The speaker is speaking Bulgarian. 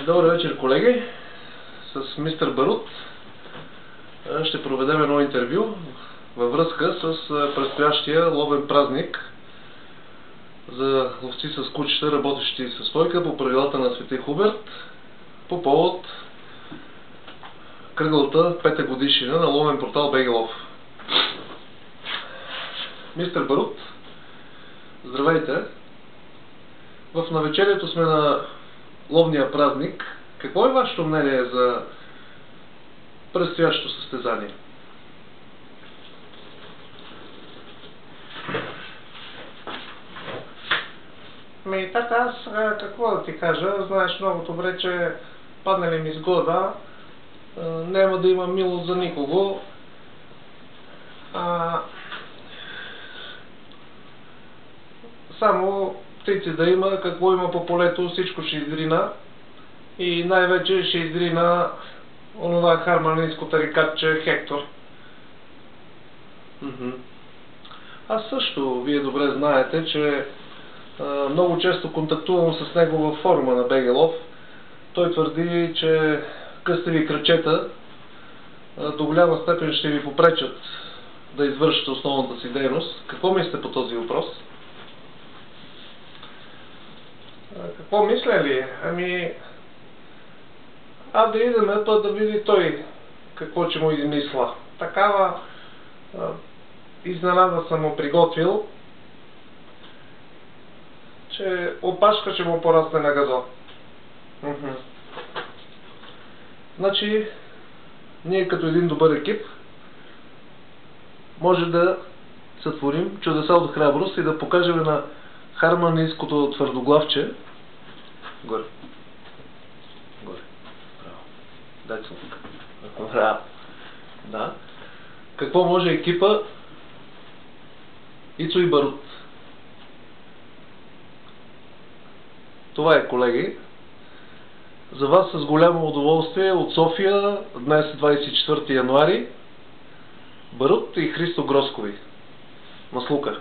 Добър вечер, колеги! С мистер Барут ще проведем едно интервю във връзка с предстоящия ловен празник за ловци с кучета, работещи със стойка по правилата на Свети Хуберт, по повод кръглата 5-та годишнина на ловен портал БГ Лов. Мистер Барут, здравейте! В навечерието сме на ловния празник. Какво е вашето мнение за предстоящото състезание? Така, аз какво да ти кажа, знаеш много добре, че паднали ми с года, няма да има милост за никого. Само птици да има, какво има по полето, всичко ще изрина. И най-вече ще изрина онова харманийско тарикатче Хектор. Аз също, вие добре знаете, че много често контактувам с него във форума на БГ Лов. Той твърди, че къстеви крачета до голяма степен ще ви попречат да извършите основната си дейност. Какво мислите по този въпрос? Какво мисля ли? Да идеме път да види той какво че му измисла. Такава изненада съм му приготвил, че опашка ще му порасне на газон. Значи, ние като един добър екип може да сътворим чудеса от храброст и да покажем на харманийското твърдоглавче горе. Браво. Дай целука. Браво. Да. Какво може екипа Ицо и Барут? Това е, колеги. За вас с голямо удоволствие от София, днес 24 януари, Барут и Христо Гроскови. Маслука.